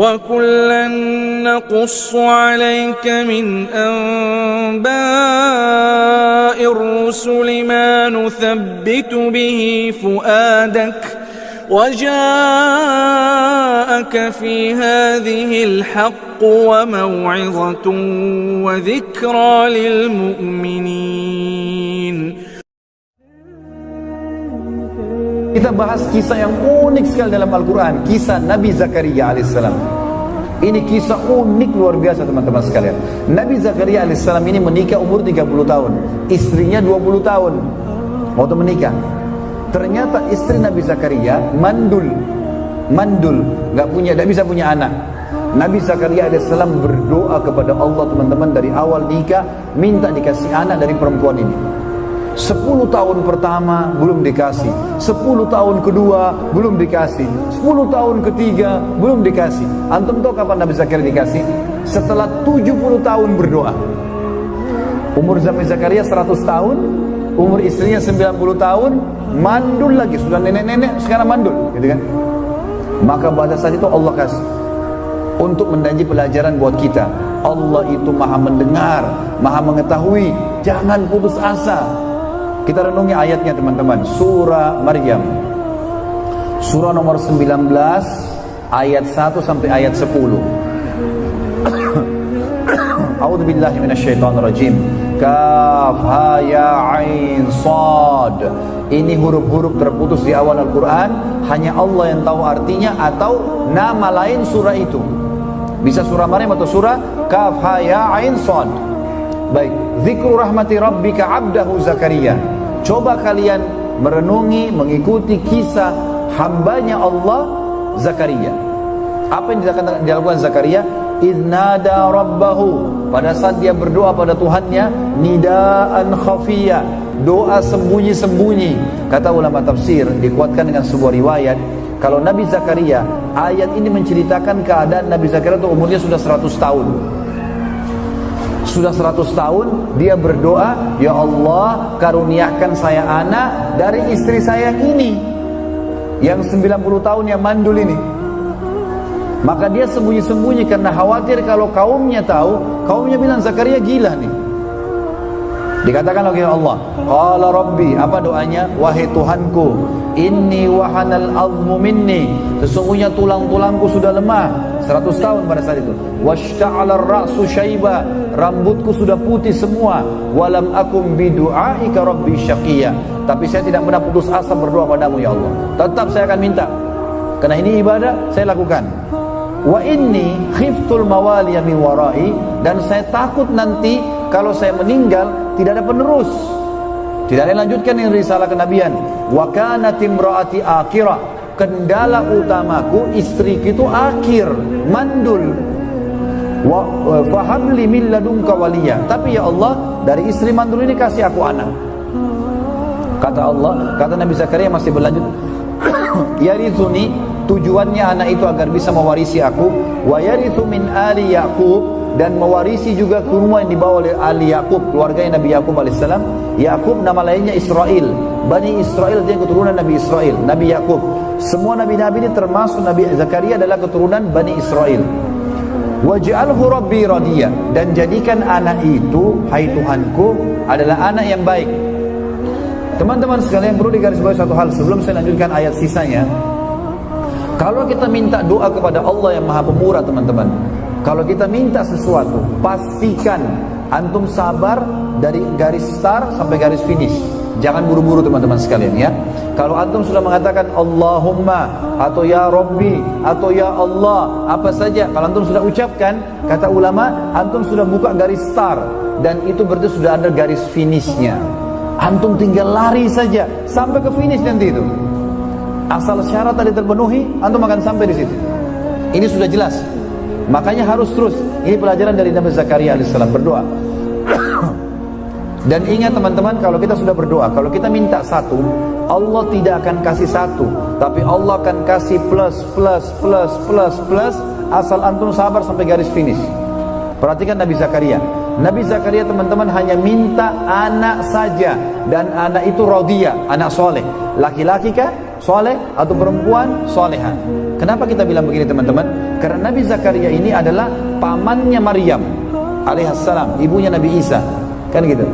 وَكُلًّا نَّقُصُّ عَلَيْكَ مِنْ أَنبَاءِ الرُّسُلِ مَا نُثَبِّتُ بِهِ فُؤَادَكَ وَجَاءَكَ فِي هَٰذِهِ الْحَقُّ وَمَوْعِظَةٌ وَذِكْرَىٰ لِلْمُؤْمِنِينَ. Kita bahas kisah yang unik sekali dalam Al-Quran, kisah Nabi Zakaria alaihissalam. Ini kisah unik luar biasa teman-teman sekalian. Nabi Zakaria alaihissalam ini menikah umur 30 tahun, istrinya 20 tahun waktu menikah. Ternyata istri Nabi Zakaria mandul, tidak bisa punya anak. Nabi Zakaria alaihissalam berdoa kepada Allah teman-teman dari awal nikah, minta dikasih anak dari perempuan ini. 10 tahun pertama belum dikasih, 10 tahun kedua belum dikasih, 10 tahun ketiga belum dikasih. Antum tahu kapan Nabi Zakaria dikasih? Setelah 70 tahun berdoa. Umur Nabi Zakaria 100 tahun, umur istrinya 90 tahun, mandul lagi, sudah nenek-nenek sekarang mandul, gitu kan? Maka pada saat itu Allah kasih untuk menjadi pelajaran buat kita. Allah itu maha mendengar, maha mengetahui. Jangan putus asa. Kita renungi ayatnya teman-teman. Surah Maryam, surah nomor 19 ayat 1 sampai ayat 10. A'udzubillahi minasyaitonirrajim. Kaf ha ya ain sad. Ini huruf-huruf terputus di awal Al-Quran. Hanya Allah yang tahu artinya atau nama lain surah itu. Bisa surah Maryam atau surah Kaf ha ya ain sad. Baik, zikru rahmati rabbika abdahu Zakaria. Coba kalian merenungi, mengikuti kisah hambanya Allah Zakaria. Apa yang dilakukan Zakaria? Idnada rabbahu, pada saat dia berdoa pada Tuhannya, nidaan khafiyya, doa sembunyi-sembunyi. Kata ulama tafsir, dikuatkan dengan sebuah riwayat, kalau Nabi Zakaria, ayat ini menceritakan keadaan Nabi Zakaria itu umurnya sudah 100 tahun. Sudah 100 tahun dia berdoa, ya Allah karuniakan saya anak dari istri saya yang ini, yang 90 tahun yang mandul ini. Maka dia sembunyi-sembunyi karena khawatir kalau kaumnya tahu, kaumnya bilang Zakaria gila nih. Dikatakan oleh Allah, qala rabbi, apa doanya? Wahai Tuhanku, inni wahanal azmu minni, sesungguhnya tulang-tulangku sudah lemah. 100 tahun pada saat itu. Washta'ala ar-ra'su syaiba, rambutku sudah putih semua. Walam akum bidu'aika rabbi syaqiyya, tapi saya tidak pernah putus asa berdoa padamu ya Allah. Tetap saya akan minta, karena ini ibadah saya lakukan. Wa inni khiftul mawaliya min warai, dan saya takut nanti kalau saya meninggal tidak ada penerus, tidak ada yang lanjutkan yang risalah kenabian. Wa kanat imraati akhirah, kendala utamaku istriku itu akhir, mandul. Wa fahabli min ladunka waliya, tapi ya Allah dari istri mandul ini kasih aku anak. Kata Allah, kata Nabi Zakaria masih berlanjut, yarithuni, tujuannya anak itu agar bisa mewarisi aku, wa yarithu min ali Yaqub, dan mewarisi juga kurma yang dibawa oleh ali Yaqub, keluarganya Nabi Yaqub alaihissalam. Yaqub nama lainnya Israel, Bani Israel dia keturunan Nabi Israel, Nabi Yaqub. Semua nabi-nabi ini termasuk Nabi Zakaria adalah keturunan Bani Israel. Waj'alhu rabbi radiya, dan jadikan anak itu, hai Tuhanku, adalah anak yang baik. Teman-teman sekalian, perlu digarisbawahi satu hal sebelum saya lanjutkan ayat sisanya. Kalau kita minta doa kepada Allah yang Maha Pemurah teman-teman, kalau kita minta sesuatu, pastikan antum sabar dari garis start sampai garis finish. Jangan buru-buru teman-teman sekalian ya. Kalau antum sudah mengatakan Allahumma atau ya Rabbi atau ya Allah, apa saja, kalau antum sudah ucapkan, kata ulama, antum sudah buka garis start, dan itu berarti sudah ada garis finishnya. Antum tinggal lari saja sampai ke finish nanti itu. Asal syarat tadi terpenuhi, antum akan sampai di situ. Ini sudah jelas. Makanya harus terus. Ini pelajaran dari Nabi Zakaria alaihissalam, berdoa. Dan ingat teman-teman, kalau kita sudah berdoa, kalau kita minta satu, Allah tidak akan kasih satu, tapi Allah akan kasih plus, asal antum sabar sampai garis finish. Perhatikan Nabi Zakaria. Nabi Zakaria teman-teman hanya minta anak saja, dan anak itu radiyah, anak soleh. Laki-laki kah? Soleh, atau perempuan? Soleha. Kenapa kita bilang begini teman-teman? Karena Nabi Zakaria ini adalah pamannya Maryam alaihissalam, ibunya Nabi Isa, kan gitu.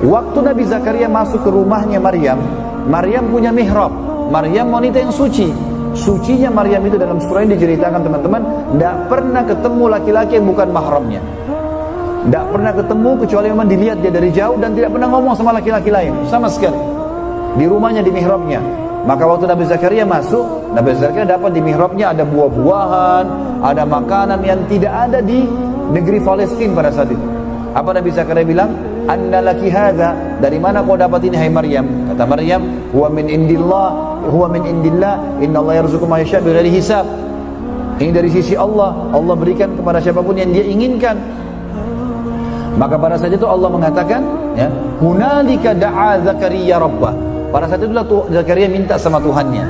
Waktu Nabi Zakaria masuk ke rumahnya Maryam, Maryam punya mihrab. Maryam wanita yang suci. Sucinya Maryam itu dalam surah ini diceritakan teman-teman, tidak pernah ketemu laki-laki yang bukan mahramnya. Tidak pernah ketemu kecuali memang dilihat dia dari jauh, dan tidak pernah ngomong sama laki-laki lain sama sekali. Di rumahnya, di mihrabnya. Maka waktu Nabi Zakaria masuk, Nabi Zakaria dapat di mihrabnya ada buah-buahan, ada makanan yang tidak ada di negeri Palestina pada saat itu. Apa Nabi Zakaria bilang? Anna laki hadha, dari mana kau dapat ini hai Maryam? Kata Maryam, huwa min indillah, inna Allah yarzuqu ma yasha' bighairi hisab. Ini dari sisi Allah, Allah berikan kepada siapapun yang dia inginkan. Maka pada saat itu Allah mengatakan, ya, hunalika da'a Zakaria rabbah. Pada saat itulah Zakaria minta sama Tuhannya.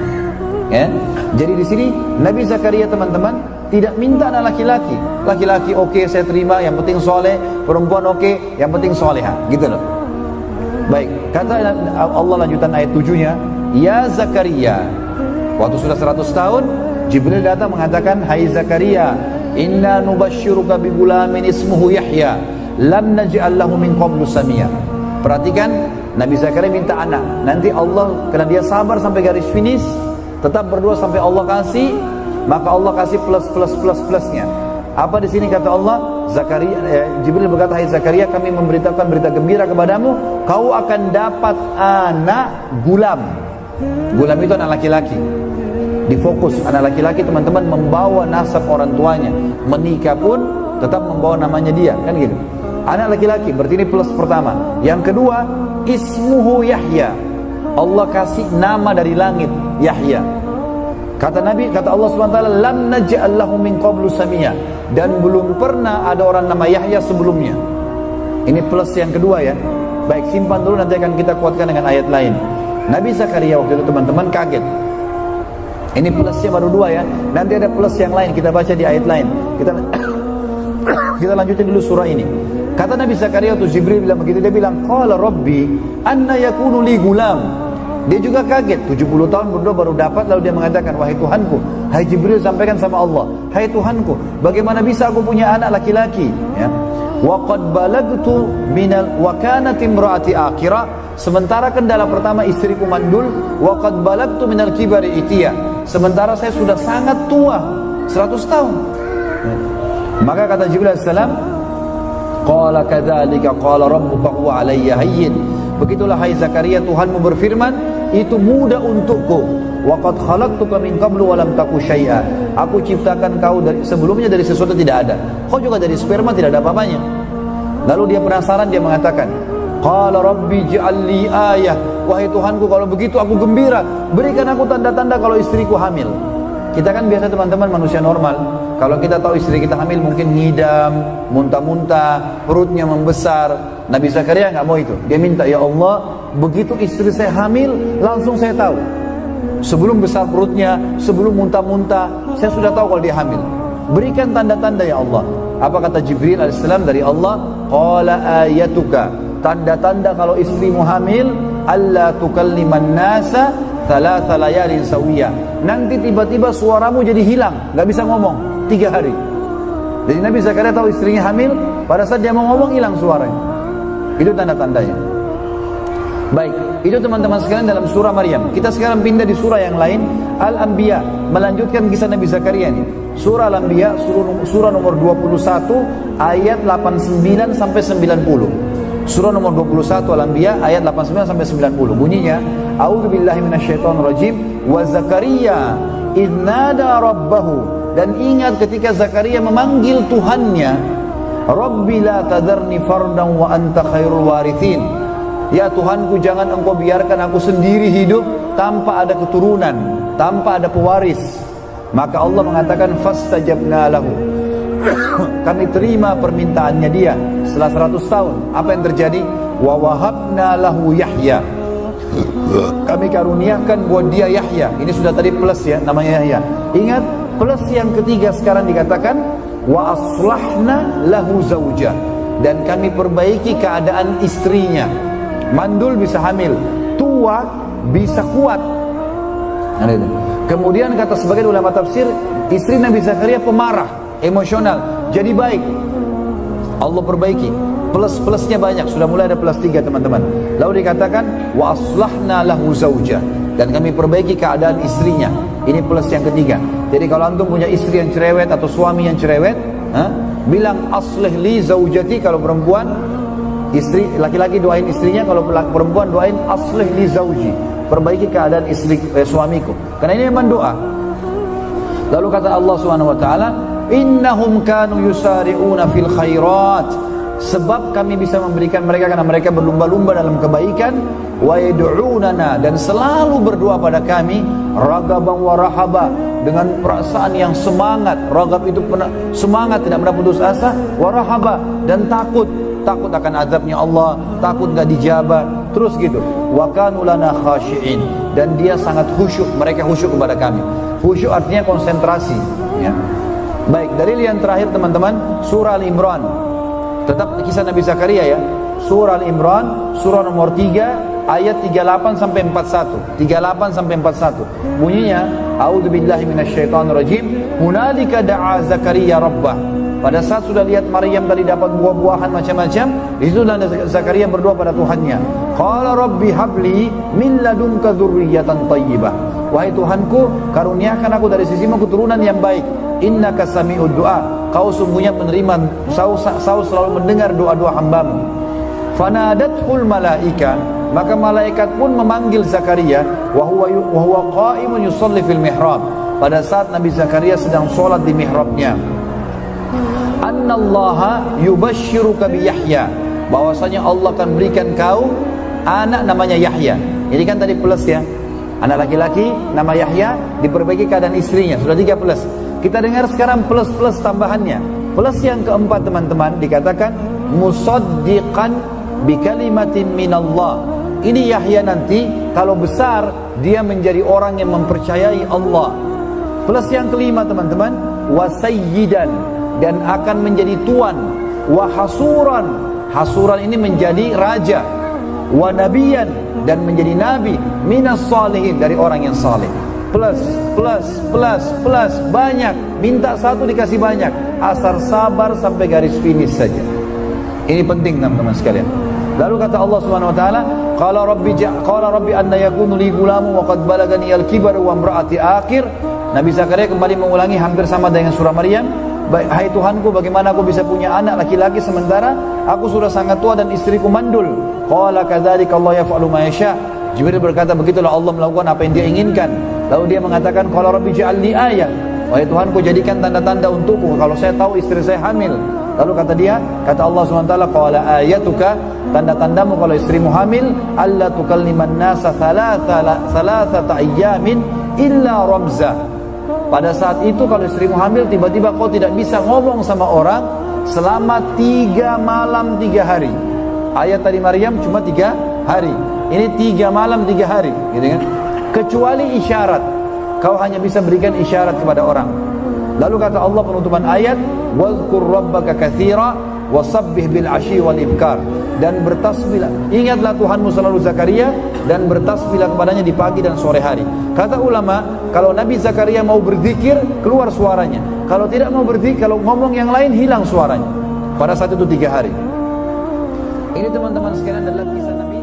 Ya. Jadi di sini Nabi Zakaria teman-teman tidak minta anak laki-laki. Laki-laki oke, saya terima, yang penting soleh. Perempuan oke, yang penting soleha. Gitu loh. Baik, kata Allah lanjutan ayat 7-nya, ya Zakaria. Waktu sudah 100 tahun, Jibril datang mengatakan, hai Zakaria, inna nubashiruka bi gulamin ismuhu Yahya, lam naj'al lahu min qablu samia. Perhatikan, Nabi Zakaria minta anak. Nanti Allah, karena dia sabar sampai garis finish, tetap berdoa sampai Allah kasih, maka Allah kasih plusnya. Apa di sini kata Allah? Zakaria, Jibril berkata, hai Zakaria, kami memberitakan berita gembira kepadamu, kau akan dapat anak gulam. Gulam itu anak laki-laki. Difokus, anak laki-laki teman-teman membawa nasab orang tuanya. Menikah pun tetap membawa namanya dia, kan gitu. Anak laki-laki, berarti ini plus pertama. Yang kedua, ismuhu Yahya. Allah kasih nama dari langit, Yahya. Kata Nabi, kata Allah SWT, lam naj'al lahu min qablu samia, dan belum pernah ada orang nama Yahya sebelumnya. Ini plus yang kedua ya. Baik, simpan dulu, nanti akan kita kuatkan dengan ayat lain. Nabi Zakaria waktu itu teman-teman kaget. Ini plusnya baru 2 ya. Nanti ada plus yang lain, kita baca di ayat lain. Kita lanjutin dulu surah ini. Kata Nabi Zakaria waktu Jibril bilang begitu, dia bilang, qala rabbi anna yakunu li gulam. Dia juga kaget, 70 tahun berdoa baru dapat, lalu dia mengatakan, wahai Tuhanku, hai Jibril sampaikan sama Allah, hai Tuhanku, bagaimana bisa aku punya anak laki-laki? Ya. Wa qad balagtu minal wa kanat imraati akhira, sementara kendala pertama istriku mandul, wa qad balagtu minal kibari itiya, sementara saya sudah sangat tua, 100 tahun. Ya. Maka kata Jibril alaihissalam, qala kadzalika qala rabbuka huwa alayya hayyin. Begitulah hai Zakaria, Tuhanmu berfirman, itu mudah untukku. Wa qad khalaqtuka min qablu wa lam taku syai'a. Aku ciptakan kau dari sebelumnya dari sesuatu tidak ada. Kau juga dari sperma tidak ada apa-apanya. Lalu dia penasaran, dia mengatakan, qala rabbi ij'al li ayah. Wahai Tuhanku, kalau begitu aku gembira, berikan aku tanda-tanda kalau istriku hamil. Kita kan biasa teman-teman manusia normal, kalau kita tahu istri kita hamil mungkin ngidam, muntah-muntah, perutnya membesar. Nabi Zakaria nggak mau itu. Dia minta, ya Allah, begitu istri saya hamil, langsung saya tahu. Sebelum besar perutnya, sebelum muntah-muntah, saya sudah tahu kalau dia hamil. Berikan tanda-tanda ya Allah. Apa kata Jibril alaihissalam dari Allah? Qala ayatuka, tanda-tanda kalau istrimu hamil, alla tukalliman nasa thalatha layalin sawiyah. Nanti tiba-tiba suaramu jadi hilang, nggak bisa ngomong 3 hari. Jadi Nabi Zakaria tahu istrinya hamil, pada saat dia mau ngomong hilang suaranya. Itu tanda-tandanya. Baik, itu teman-teman sekalian dalam surah Maryam. Kita sekarang pindah di surah yang lain, Al-Anbiya, melanjutkan kisah Nabi Zakaria ini. Surah Al-Anbiya, surah nomor 21 ayat 89 sampai 90. Surah nomor 21 Al-Anbiya ayat 89 sampai 90. Bunyinya, a'udzubillahi minasyaitonirrajim, wa Zakaria idz nada rabbahu, dan ingat ketika Zakaria memanggil Tuhannya, Rabbi la tadarni fardan wa anta khairul warithin. Ya Tuhanku, jangan engkau biarkan aku sendiri hidup tanpa ada keturunan, tanpa ada pewaris. Maka Allah mengatakan fastajabna lahu. Kami terima permintaannya dia setelah 100 tahun. Apa yang terjadi? Wa wahabna lahu Yahya. Kami karuniakan buat dia Yahya. Ini sudah tadi plus ya, namanya Yahya. Ingat, plus yang ketiga sekarang dikatakan wa aslahna lahu zauja, dan kami perbaiki keadaan istrinya. Mandul bisa hamil, tua bisa kuat. Nah, itu. Kemudian kata sebagian ulama tafsir, istri Nabi Zakaria pemarah, emosional, jadi baik. Allah perbaiki. Plus-plusnya banyak, sudah mulai ada plus 3 teman-teman. Lalu dikatakan wa aslahna lahu zauja, dan kami perbaiki keadaan istrinya. Ini plus yang ketiga. Jadi kalau antum punya istri yang cerewet atau suami yang cerewet, bilang aslih li zaujati. Kalau perempuan, istri, laki-laki doain istrinya, kalau perempuan doain aslih li zauji, perbaiki keadaan istri suamiku. Karena ini memang doa. Lalu kata Allah Subhanahu wa taala, innahum kanu yusari'una fil khairat, sebab kami bisa memberikan mereka karena mereka berlumba-lumba dalam kebaikan, wa yad'unana, dan selalu berdoa pada kami, ragaban wa rahaba, dengan perasaan yang semangat. Ragab itu semangat, tidak pernah putus asa, wa rahaba, dan takut akan azabnya Allah, takut gak dijabah, terus gitu. Wa kanu lana khashi'in, dan dia sangat khusyuk, mereka khusyuk kepada kami. Khusyuk artinya konsentrasi, ya. Baik, dalil yang terakhir teman-teman, surah Al-Imran. Tetap kisah Nabi Zakaria ya. Surah Al-Imran, surah nomor 3, ayat 38 sampai 41. 38 sampai 41. Bunyinya, a'udzubillahi minasyaitonirrajim. Hunalika da'a Zakaria rabbah. Pada saat sudah lihat Maryam tadi dapat buah-buahan macam-macam, di situ Zakaria berdoa pada Tuhannya. Qala rabbi habli min ladunka dzurriyyatan thayyibah. Wahai Tuhanku, karuniakan aku dari sisimu keturunan yang baik. Innaka sami'ud du'a. Kau sungguhnya penerima, kau selalu mendengar doa-doa hambamu. Fanadathul malaika, maka malaikat pun memanggil Zakaria, wa huwa qa'imun yusalli fil mihrab, pada saat Nabi Zakaria sedang sholat di mihrabnya. Annallaha yubashshiruka bi Yahya, bahwasanya Allah akan berikan kau anak namanya Yahya. Ini kan tadi plus ya, anak laki-laki nama Yahya, diperbaiki keadaan istrinya, sudah 3 plus. Kita dengar sekarang plus-plus tambahannya. Plus yang keempat teman-teman, dikatakan musaddiqan bi kalimatin minallah. Ini Yahya nanti kalau besar dia menjadi orang yang mempercayai Allah. Plus yang kelima teman-teman, wasayyidan, dan akan menjadi tuan. Wa hasuran, hasuran ini menjadi raja. Wa nabiyan, dan menjadi nabi. Minas salihin, dari orang yang saleh. Plus, banyak. Minta satu dikasih banyak. Asal sabar sampai garis finish saja. Ini penting teman-teman sekalian. Lalu kata Allah Subhanahu wa taala, qala rabbi anna yakunu li gulamu wa qad balagani al-kibar wa imraati akhir. Nabi Zakaria kembali mengulangi hampir sama dengan surah Maryam. Hai Tuhanku, bagaimana aku bisa punya anak laki-laki sementara aku sudah sangat tua dan istriku mandul. Qala kadzalika Allah yaf'alu ma yasha. Jibril berkata, begitulah Allah melakukan apa yang dia inginkan. Lalu dia mengatakan, qala rabbi ja'alni ayah, wahai Tuhanku jadikan tanda-tanda untukku kalau saya tahu istri saya hamil. Lalu kata dia, kata Allah SWT, qala ayatuka, tanda-tandamu kalau istrimu hamil, alla tukalliman nasa thalathata ayyamin illa ramza. Pada saat itu kalau istrimu hamil, tiba-tiba kau tidak bisa ngomong sama orang selama 3 malam 3 hari. Ayat tadi Maryam cuma 3 hari. Ini 3 malam 3 hari, gitu kan? Kecuali isyarat, kau hanya bisa berikan isyarat kepada orang. Lalu kata Allah penutupan ayat, wadhkur rabbaka katsira wasabbih bil asyi wal ibkar, dan bertasbihlah, ingatlah Tuhanmu selalu Zakaria, dan bertasbihlah kepadanya di pagi dan sore hari. Kata ulama, kalau Nabi Zakaria mau berzikir keluar suaranya, kalau tidak mau berzikir, kalau ngomong yang lain hilang suaranya. Pada saat itu 3 hari. Ini teman-teman sekalian adalah kisah Nabi